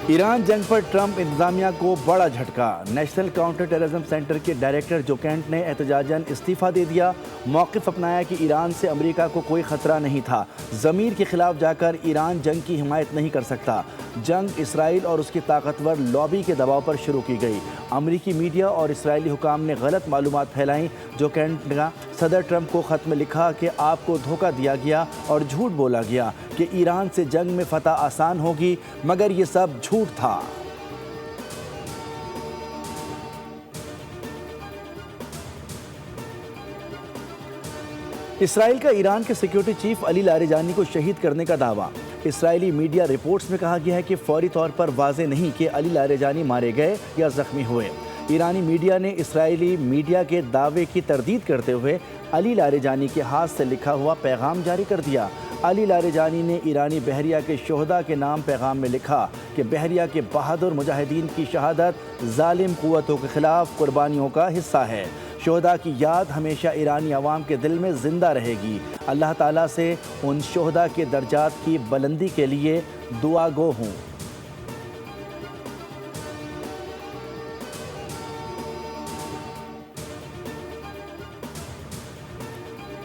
Iran जंग पर Trump इंतजामिया को बड़ा झटका। नेशनल काउंटर टेररिज्म सेंटर के डायरेक्टर जो कैंट ने एहतजाजन इस्तीफा दे दिया। मौक़िफ़ अपनाया कि ईरान से अमेरिका को कोई ख़तरा नहीं था। ज़मीर के खिलाफ जाकर ईरान जंग की हिमायत नहीं कर सकता। जंग इसराइल और उसकी ताकतवर लॉबी के दबाव पर शुरू की गई। अमरीकी मीडिया और इसराइली हुकाम ने गलत मालूमात फैलाई। जो कैंट ने सदर ट्रंप को ख़त में लिखा कि आपको धोखा दिया गया और झूठ बोला गया कि ईरान से जंग में फतह आसान होगी, मगर ये सब झूठ था। इसराइल का ईरान के सिक्योरिटी चीफ अली लारिजानी को शहीद करने का दावा। इसराइली मीडिया रिपोर्ट्स में कहा गया है कि फौरी तौर पर वाज़ेह नहीं कि अली लारिजानी मारे गए या जख्मी हुए। ईरानी मीडिया ने इसराइली मीडिया के दावे की तरदीद करते हुए अली लारिजानी के हाथ से लिखा हुआ पैगाम जारी कर दिया। अली लारिजानी ने ईरानी बहरिया के शोहदा के नाम पैगाम में लिखा कि बहरिया के बहादुर मुजाहिदीन की शहादत जालिम कुव्वतों के खिलाफ कुर्बानियों का हिस्सा है। शोहदा की याद हमेशा ईरानी अवाम के दिल में जिंदा रहेगी। अल्लाह ताला से उन शोहदा के दर्जात की बुलंदी के लिए दुआ गो हूँ।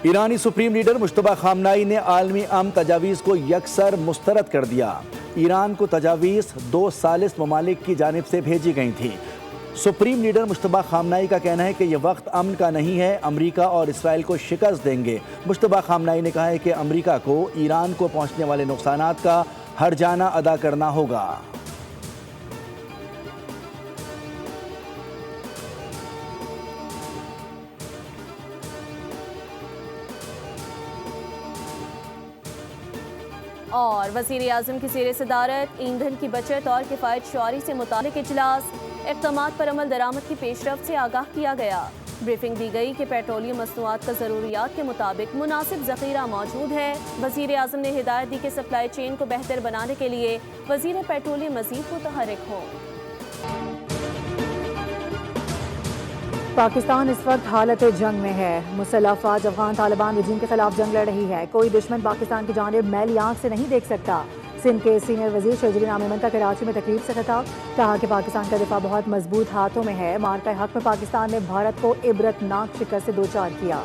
ईरानी सुप्रीम लीडर मुश्तबा खामनाई ने आलमी अमन तजावीज़ को यकसर मुस्तरद कर दिया। ईरान को तजावीज़ 2 सालिस ममालिक की जानिब से भेजी गई थी। सुप्रीम लीडर मुश्तबा खामनाई का कहना है कि यह वक्त अमन का नहीं है, अमरीका और इसराइल को शिकस्त देंगे। मुश्तबा खामनाई ने कहा है कि अमरीका को ईरान को पहुँचने वाले नुकसानात का हर्जाना अदा करना होगा। और वज़ीर आज़म की ज़ेर सदारत ईंधन की बचत और किफ़ायत शुआरी से मुताल्लिक़ इजलास, इक़दामात पर अमल दरामद की पेशरफ्त से आगाह किया गया। ब्रीफिंग दी गई कि पेट्रोलियम मसनूआत का ज़रूरियात के मुताबिक मुनासिब ज़ख़ीरा मौजूद है। वज़ीर आज़म ने हिदायत दी कि सप्लाई चेन को बेहतर बनाने के लिए वज़ीर पेट्रोलियम मज़ीद मुतहर्रिक हों। पाकिस्तान इस वक्त हालत जंग में है। मुसल्लह अफ़वाज अफगान तालिबान रजीम के खिलाफ जंग लड़ रही है। कोई दुश्मन पाकिस्तान की जानिब मैली आंख से नहीं देख सकता। सिंध के सीनियर वजीर शर्जील नामिमन का कराची में तकरीब से खिताब, कहा कि पाकिस्तान का दिफा बहुत मजबूत हाथों में है। मार्का हक में पाकिस्तान ने भारत को इबरतनाक शिकस्त से दो चार किया।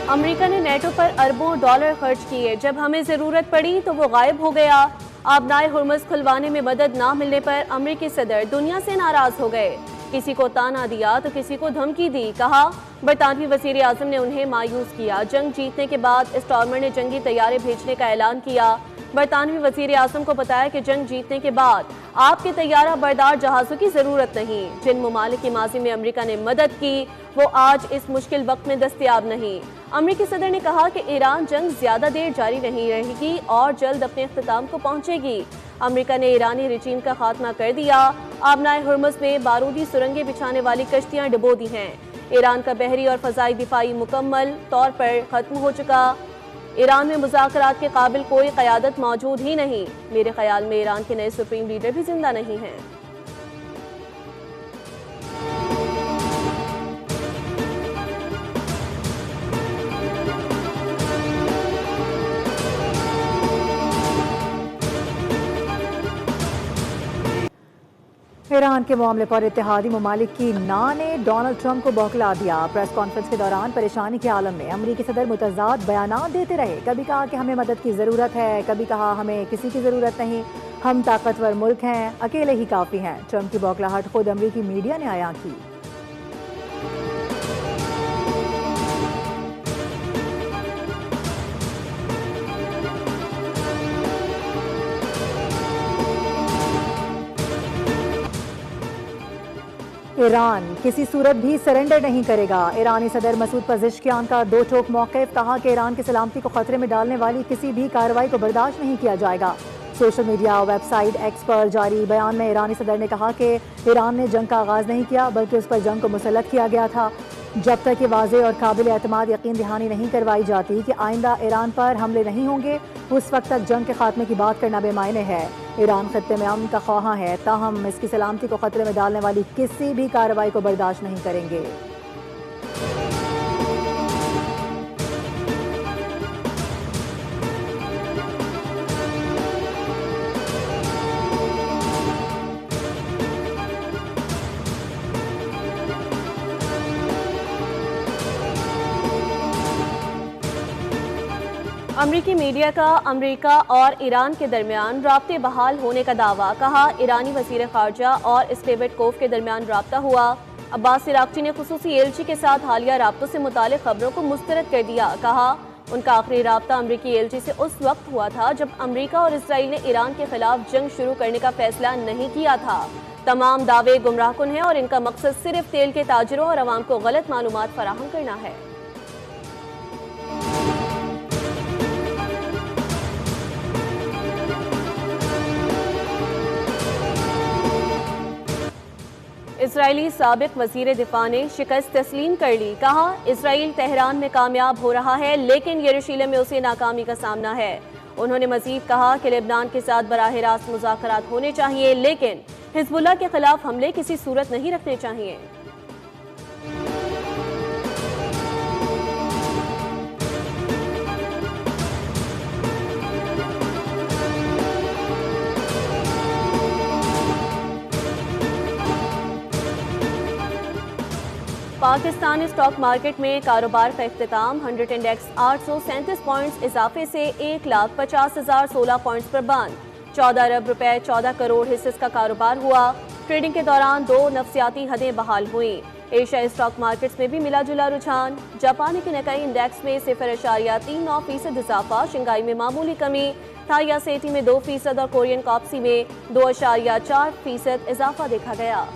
अमेरिका ने नेटो पर अरबों डॉलर खर्च किए, जब हमें ज़रूरत पड़ी तो वो गायब हो गया। आबनाए हुर्मुज़ खुलवाने में मदद ना मिलने पर अमेरिकी सदर दुनिया से नाराज हो गए। किसी को ताना दिया तो किसी को धमकी दी, कहा बरतानवी वज़ीर आज़म ने उन्हें मायूस किया। जंग जीतने के बाद स्टॉर्मर ने जंगी तैयारे भेजने का ऐलान किया। बरतानवी वज़ीर आज़म को बताया कि जंग जीतने के बाद आपके तैयारा बरदार जहाज़ों की ज़रूरत नहीं। जिन ममालिक की माजी में अमेरिका ने मदद की वो आज इस मुश्किल वक्त में दस्तयाब नहीं। अमेरिकी सदर ने कहा कि ईरान जंग ज्यादा देर जारी नहीं रहेगी और जल्द अपने इख्तिताम को पहुंचेगी। अमेरिका ने ईरानी रजीम का खात्मा कर दिया। आबनाए हुर्मुज़ में बारूदी सुरंगें बिछाने वाली कश्तियां डुबो दी हैं। ईरान का बहरी और फजाई दिफाई मुकम्मल तौर पर खत्म हो चुका। ईरान में मुज़ाकरात के काबिल कोई क़यादत मौजूद ही नहीं। मेरे ख्याल में ईरान के नए सुप्रीम लीडर भी जिंदा नहीं हैं। ईरान के मामले पर इत्तेहादी ममालिक की ना ने डोनाल्ड ट्रंप को बौखला दिया। प्रेस कॉन्फ्रेंस के दौरान परेशानी के आलम में अमरीकी सदर मुतज़ाद बयानात देते रहे। कभी कहा कि हमें मदद की ज़रूरत है, कभी कहा हमें किसी की ज़रूरत नहीं, हम ताकतवर मुल्क हैं, अकेले ही काफ़ी हैं। ट्रंप की बौखलाहट खुद अमरीकी मीडिया ने आया की। ईरान किसी सूरत भी सरेंडर नहीं करेगा। ईरानी सदर मसूद पज़ेश्कियान का दो टोक मौक़िफ़, कहा कि ईरान की सलामती को खतरे में डालने वाली किसी भी कार्रवाई को बर्दाश्त नहीं किया जाएगा। सोशल मीडिया वेबसाइट एक्स पर जारी बयान में ईरानी सदर ने कहा कि ईरान ने जंग का आगाज़ नहीं किया बल्कि उस पर जंग को मुसल्लत किया गया था। जब तक ये वाज़ेह और काबिल एतमाद यकीन दहानी नहीं करवाई जाती कि आइंदा ईरान पर हमले नहीं होंगे, उस वक्त तक जंग के खात्मे की बात करना बेमायने है। ईरान खत्ते में अमन का ख्वाहां है, ताहम इसकी सलामती को खतरे में डालने वाली किसी भी कार्रवाई को बर्दाश्त नहीं करेंगे। अमरीकी मीडिया का अमरीका और ईरान के दरमियान राब्ते बहाल होने का दावा। कहा, ईरानी वज़ीर ख़ारजा और स्टेवेट कोफ के दरमियान राब्ता हुआ। अब्बास इराक़ची ने खुसूसी एलची के साथ हालिया राब्तों से मुतालिक खबरों को मुस्तरद कर दिया। कहा, उनका आखिरी राब्ता अमरीकी एलची से उस वक्त हुआ था जब अमरीका और इसराइल ने ईरान के खिलाफ जंग शुरू करने का फैसला नहीं किया था। तमाम दावे गुमराहकुन हैं और इनका मकसद सिर्फ तेल के ताजरों और अवाम को गलत मालूमात फराहम करना है। इसराइली साबिक वजीर दिफा ने शिकस्त तस्लीम कर ली। कहा, इसराइल तेहरान में कामयाब हो रहा है लेकिन यरूशलेम में उसे नाकामी का सामना है। उन्होंने मजीद कहा कि लेबनान के साथ बराह रास्त मुज़ाकरात होने चाहिए लेकिन हिजबुल्लाह के खिलाफ हमले किसी सूरत नहीं रखने चाहिए। पाकिस्तान स्टॉक मार्केट में कारोबार का इख्तिताम। 100 इंडेक्स 837 पॉइंट्स इजाफे से 1,50,016 पॉइंट्स पर बंद। 14 अरब रुपए 14 करोड़ हिस्से का कारोबार हुआ। ट्रेडिंग के दौरान 2 नफसियाती हदें बहाल हुई। एशिया स्टॉक मार्केट्स में भी मिला जुला रुझान। जापानी के निकाई इंडेक्स में 0.39% इजाफा, शंघाई में मामूली कमी, थाई एसीटी में 2% और कोरियन कॉप्सी में 2.4% इजाफा देखा गया।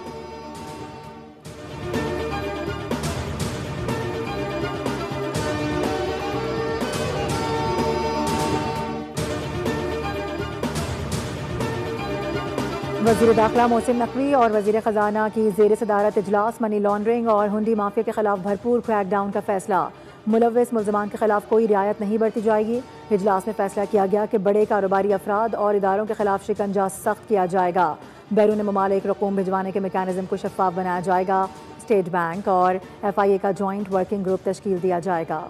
वज़ीर दाखिला मोहसिन नकवी और वज़ीर ख़जाना की ज़ेर सदारत इजलास। मनी लॉन्ड्रिंग और हुंडी माफिया के खिलाफ भरपूर क्रैकडाउन का फैसला। मुलव्विस मुल्ज़मान के खिलाफ कोई रियायत नहीं बरती जाएगी। इजलास में फैसला किया गया कि बड़े कारोबारी अफराद और इदारों के खिलाफ शिकंजा सख्त किया जाएगा। बैरून ममालिक रकूम भिजवाने के मेकानिज़म को शफाफ बनाया जाएगा। स्टेट बैंक और FIA का जॉइंट वर्किंग ग्रुप तश्कील दिया जाएगा।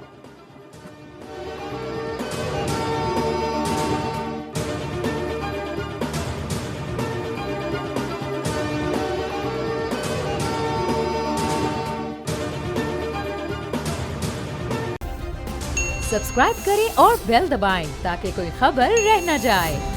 सब्सक्राइब करें और बेल दबाएं ताकि कोई खबर रह न जाए।